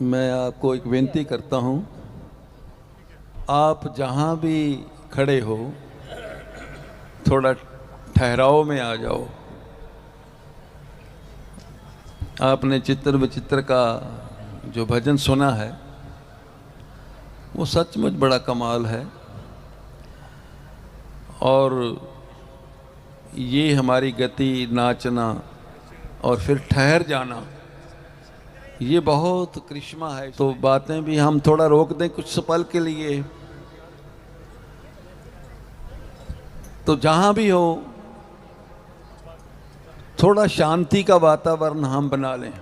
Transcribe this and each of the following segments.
मैं आपको एक विनती करता हूँ, आप जहाँ भी खड़े हो थोड़ा ठहराव में आ जाओ। आपने चित्र विचित्र का जो भजन सुना है वो सचमुच बड़ा कमाल है, और ये हमारी गति, नाचना और फिर ठहर जाना, ये बहुत करिश्मा है। तो बातें भी हम थोड़ा रोक दें कुछ पल के लिए, तो जहाँ भी हो थोड़ा शांति का वातावरण हम बना लें।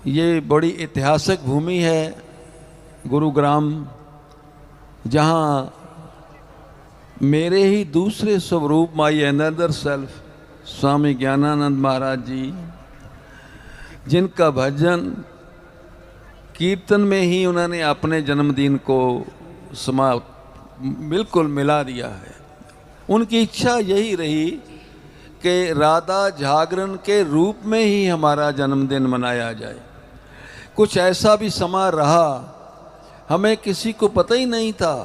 ये बड़ी ऐतिहासिक भूमि है गुरुग्राम, जहाँ मेरे ही दूसरे स्वरूप, माई अनदर सेल्फ, स्वामी ज्ञानानंद महाराज जी, जिनका भजन कीर्तन में ही उन्होंने अपने जन्मदिन को बिल्कुल मिला दिया है। उनकी इच्छा यही रही कि राधा जागरण के रूप में ही हमारा जन्मदिन मनाया जाए। कुछ ऐसा भी समा रहा, हमें किसी को पता ही नहीं था,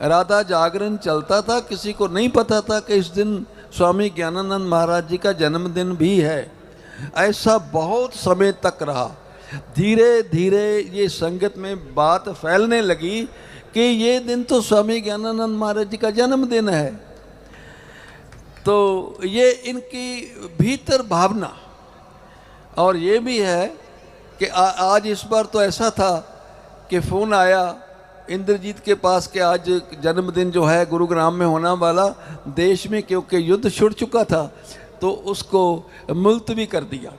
राधा जागरण चलता था, किसी को नहीं पता था कि इस दिन स्वामी ज्ञानानंद महाराज जी का जन्मदिन भी है। ऐसा बहुत समय तक रहा। धीरे धीरे ये संगत में बात फैलने लगी कि ये दिन तो स्वामी ज्ञानानंद महाराज जी का जन्मदिन है। तो ये इनकी भीतर भावना, और ये भी है कि आज इस बार तो ऐसा था कि फ़ोन आया इंद्रजीत के पास कि आज जन्मदिन जो है गुरुग्राम में होने वाला, देश में क्योंकि युद्ध छिड़ चुका था तो उसको मुलतवी कर दिया।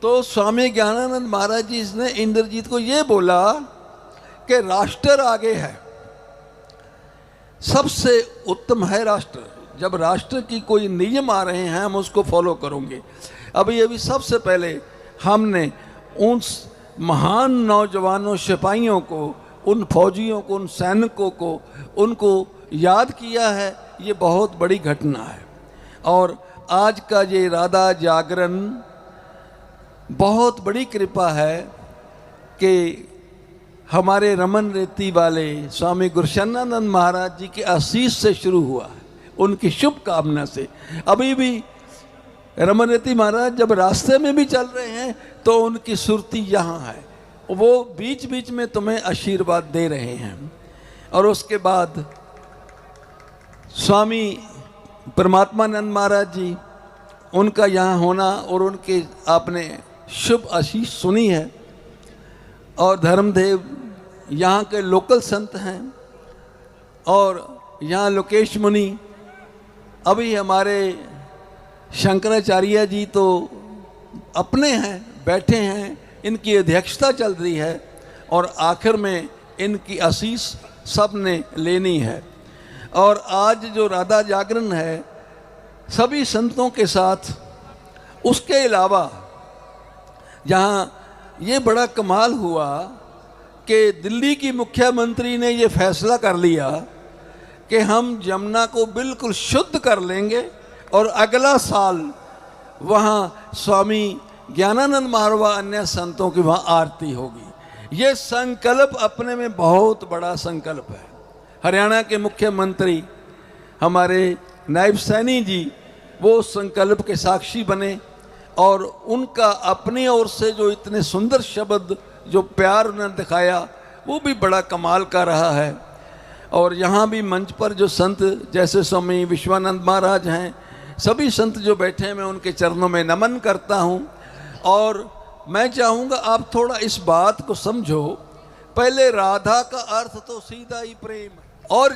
तो स्वामी ज्ञानानंद महाराज जी ने इंद्रजीत को ये बोला कि राष्ट्र आगे है, सबसे उत्तम है राष्ट्र। जब राष्ट्र की कोई नियम आ रहे हैं हम उसको फॉलो करेंगे। अभी सबसे पहले हमने उन महान नौजवानों, सिपाहियों को, उन फौजियों को, उन सैनिकों को, उनको याद किया है। ये बहुत बड़ी घटना है। और आज का ये राधा जागरण बहुत बड़ी कृपा है कि हमारे रमन रेती वाले स्वामी गुरुशरणानंद महाराज जी के आशीष से शुरू हुआ है, उनकी शुभकामना से। अभी भी रमन रेती महाराज जब रास्ते में भी चल रहे हैं तो उनकी सुरती यहाँ है, वो बीच बीच में तुम्हें आशीर्वाद दे रहे हैं। और उसके बाद स्वामी परमात्मानंद महाराज जी, उनका यहाँ होना और उनके आपने शुभ आशीष सुनी है। और धर्मदेव यहाँ के लोकल संत हैं, और यहाँ लोकेश मुनि, अभी हमारे शंकराचार्य जी तो अपने हैं, बैठे हैं, इनकी अध्यक्षता चल रही है, और आखिर में इनकी आशीष सब ने लेनी है। और आज जो राधा जागरण है सभी संतों के साथ, उसके अलावा जहाँ ये बड़ा कमाल हुआ कि दिल्ली की मुख्यमंत्री ने ये फैसला कर लिया कि हम जमुना को बिल्कुल शुद्ध कर लेंगे और अगला साल वहाँ स्वामी ज्ञानानंद महाराज व अन्य संतों की वहाँ आरती होगी। ये संकल्प अपने में बहुत बड़ा संकल्प है। हरियाणा के मुख्यमंत्री हमारे नायब सैनी जी वो संकल्प के साक्षी बने, और उनका अपनी ओर से जो इतने सुंदर शब्द, जो प्यार उन्होंने दिखाया, वो भी बड़ा कमाल का रहा है। और यहाँ भी मंच पर जो संत जैसे स्वामी विश्वानंद महाराज हैं, सभी संत जो बैठे हैं, मैं उनके चरणों में नमन करता हूँ। और मैं चाहूँगा आप थोड़ा इस बात को समझो। पहले राधा का अर्थ तो सीधा ही प्रेम है, और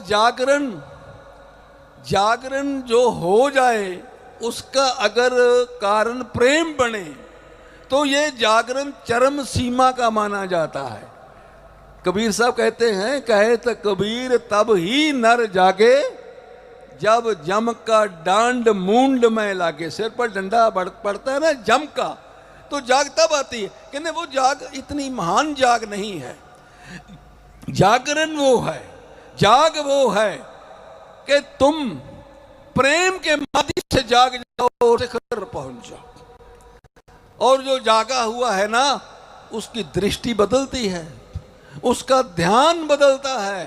जागरण जो हो जाए उसका अगर कारण प्रेम बने तो ये जागरण चरम सीमा का माना जाता है। कबीर साहब कहते हैं, कहे तो कबीर तब ही नर जागे जब जम का डांड मूंड में लागे। सिर पर डंडा पड़ता है ना जम का, तो जाग तब आती है। कहते वो जाग इतनी महान जाग नहीं है। जागरण वो है, जाग वो है कि तुम प्रेम के माध्यम से जाग जाओ और शिखर पहुंच जाओ। और जो जागा हुआ है ना, उसकी दृष्टि बदलती है, उसका ध्यान बदलता है,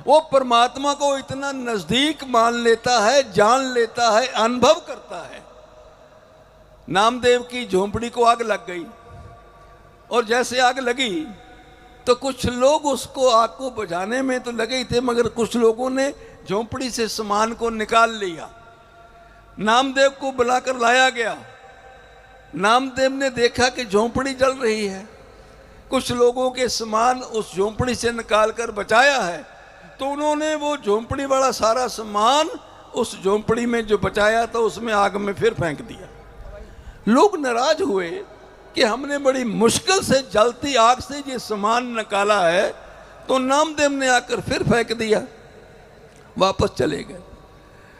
वो परमात्मा को इतना नजदीक मान लेता है, जान लेता है, अनुभव करता है। नामदेव की झोंपड़ी को आग लग गई, और जैसे आग लगी तो कुछ लोग उसको आग को बुझाने में तो लगे ही थे, मगर कुछ लोगों ने झोंपड़ी से सामान को निकाल लिया। नामदेव को बुलाकर लाया गया। नामदेव ने देखा कि झोंपड़ी जल रही है, कुछ लोगों के सामान उस झोंपड़ी से निकालकर बचाया है, तो उन्होंने वो झोंपड़ी वाला सारा सामान उस झोंपड़ी में जो बचाया था उसमें आग में फिर फेंक दिया। लोग नाराज हुए कि हमने बड़ी मुश्किल से जलती आग से ये सामान निकाला है, तो नामदेव ने आकर फिर फेंक दिया। वापस चले गए।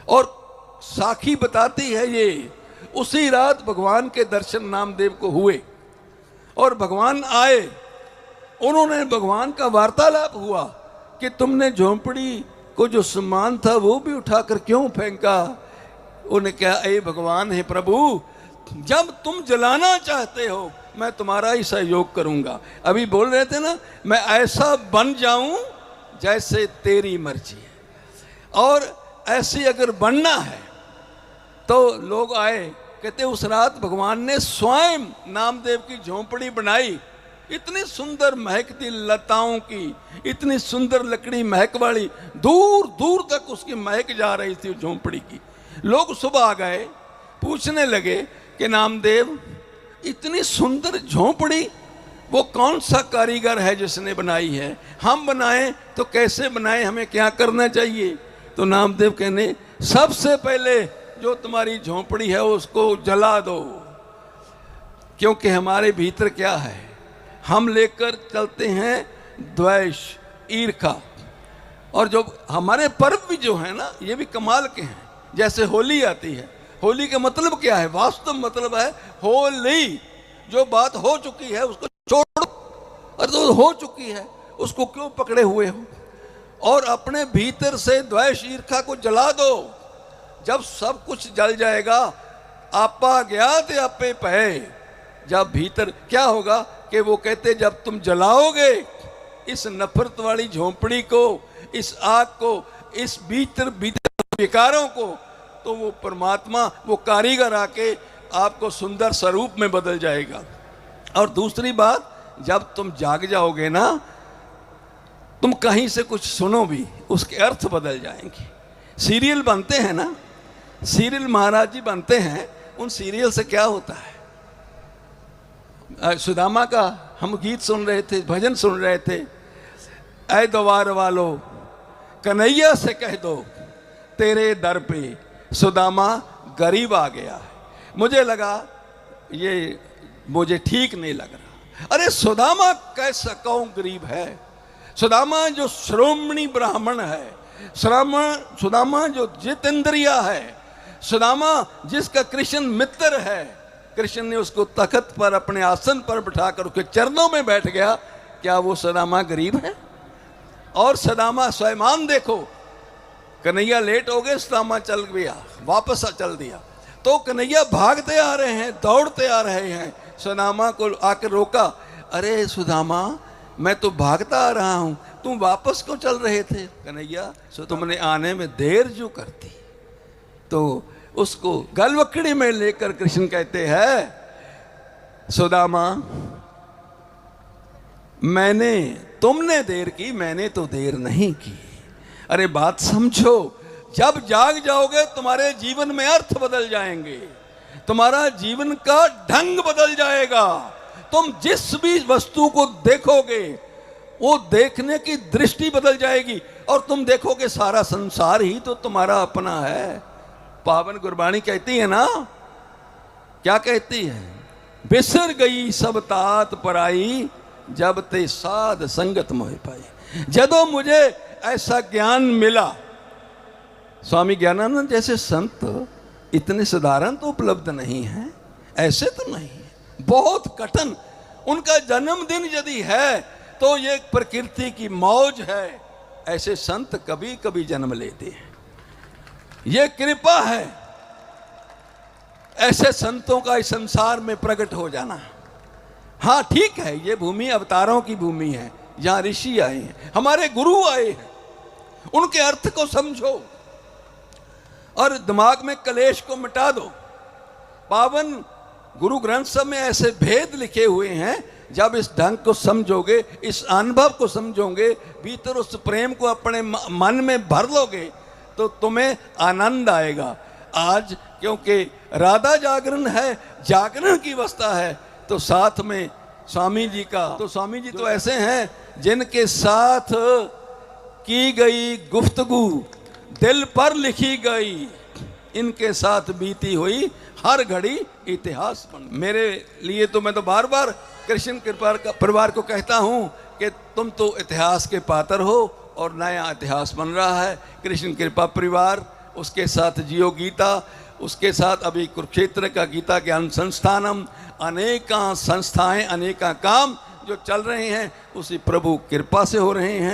और साखी बताती है ये, उसी रात भगवान के दर्शन नामदेव को हुए और भगवान आए। उन्होंने भगवान का वार्तालाप हुआ कि तुमने झोंपड़ी को जो सामान था वो भी उठाकर क्यों फेंका। उन्हें कहा, ए भगवान है प्रभु, जब तुम जलाना चाहते हो मैं तुम्हारा ही सहयोग करूंगा। अभी बोल रहे थे ना, मैं ऐसा बन जाऊं जैसे तेरी मर्जी है, और ऐसी अगर बनना है तो लोग आए। कहते उस रात भगवान ने स्वयं नामदेव की झोंपड़ी बनाई, इतनी सुंदर महकती लताओं की, इतनी सुंदर लकड़ी महक वाली, दूर दूर तक उसकी महक जा रही थी झोंपड़ी की। लोग सुबह आ गए, पूछने लगे कि नामदेव इतनी सुंदर झोंपड़ी वो कौन सा कारीगर है जिसने बनाई है, हम बनाएं तो कैसे बनाएं, हमें क्या करना चाहिए। तो नामदेव कहने, सबसे पहले जो तुम्हारी झोंपड़ी है उसको जला दो, क्योंकि हमारे भीतर क्या है, हम लेकर चलते हैं द्वेष, ईर्खा। और जो हमारे पर्व भी जो है ना, ये भी कमाल के हैं। जैसे होली आती है, होली का मतलब क्या है, वास्तव मतलब है होली, जो बात हो चुकी है उसको छोड़ो, और तो हो चुकी है उसको क्यों पकड़े हुए हो, और अपने भीतर से द्वेष ईर्खा को जला दो। जब सब कुछ जल जाएगा, आपा ज्ञात आपे पहे, जब भीतर क्या होगा कि वो कहते जब तुम जलाओगे इस नफरत वाली झोंपड़ी को, इस आग को, इस भीतर विकारों को, तो वो परमात्मा, वो कारीगर आके आपको सुंदर स्वरूप में बदल जाएगा। और दूसरी बात, जब तुम जाग जाओगे ना, तुम कहीं से कुछ सुनो भी, उसके अर्थ बदल जाएंगे। सीरियल बनते हैं ना, सीरियल महाराज जी बनते हैं, उन सीरियल से क्या होता है, सुदामा का हम गीत सुन रहे थे, भजन सुन रहे थे, ऐ द्वार वालो कन्हैया से कह दो तेरे दर पे सुदामा गरीब आ गया है। मुझे लगा ये मुझे ठीक नहीं लग रहा। अरे सुदामा कैसा कौन गरीब है, सुदामा जो श्रोमणी ब्राह्मण है, सुदामा जो जितेंद्रिया है, सुदामा जिसका कृष्ण मित्र है, कृष्ण ने उसको तख्त पर अपने आसन पर बिठाकर उसके चरणों में बैठ गया, क्या वो सुदामा गरीब है। और सुदामा स्वयं देखो, कन्हैया लेट हो गए, सुदामा चल गया, वापस चल दिया, तो कन्हैया भागते आ रहे हैं, दौड़ते आ रहे हैं, सुदामा को आकर रोका, अरे सुदामा मैं तो भागता आ रहा हूं, तुम वापस क्यों चल रहे थे। कन्हैया तुमने आने में देर जो करती। तो उसको गलवकड़ी में लेकर कृष्ण कहते हैं, सुदामा तुमने देर की, मैंने तो देर नहीं की। अरे बात समझो, जब जाग जाओगे तुम्हारे जीवन में अर्थ बदल जाएंगे, तुम्हारा जीवन का ढंग बदल जाएगा। तुम जिस भी वस्तु को देखोगे वो देखने की दृष्टि बदल जाएगी, और तुम देखोगे सारा संसार ही तो तुम्हारा अपना है। पावन गुरबाणी कहती है ना, क्या कहती है, बिसर गई सब तात पराई, जब ते साध संगत मोह पाई। जदों मुझे ऐसा ज्ञान मिला, स्वामी ज्ञानानंद जैसे संत इतने साधारण तो उपलब्ध नहीं है, ऐसे तो नहीं है, बहुत कठिन। उनका जन्मदिन यदि है तो ये प्रकृति की मौज है, ऐसे संत कभी कभी जन्म लेते हैं, ये कृपा है। ऐसे संतों का इस संसार में प्रकट हो जाना। हाँ ठीक है, ये भूमि अवतारों की भूमि है, जहाँ ऋषि आए हैं, हमारे गुरु आए हैं, उनके अर्थ को समझो और दिमाग में कलेश को मिटा दो। पावन गुरु ग्रंथ साहब में ऐसे भेद लिखे हुए हैं, जब इस ढंग को समझोगे, इस अनुभव को समझोगे, भीतर उस प्रेम को अपने मन में भर लोगे, तो तुम्हें आनंद आएगा। आज क्योंकि राधा जागरण है, जागरण की अवस्था है, तो साथ में स्वामी जी का, तो स्वामी जी तो ऐसे हैं जिनके साथ की गई गुफ्तगू दिल पर लिखी गई, इनके साथ बीती हुई हर घड़ी इतिहास बन। मेरे लिए तो मैं तो बार बार कृष्ण कृपा परिवार को कहता हूँ कि तुम तो इतिहास के पात्र हो और नया इतिहास बन रहा है। कृष्ण कृपा परिवार, उसके साथ जियो गीता, उसके साथ अभी कुरुक्षेत्र का गीता ज्ञान संस्थानम, अनेका संस्थाएं, अनेका काम जो चल रहे हैं, उसी प्रभु कृपा से हो रहे हैं।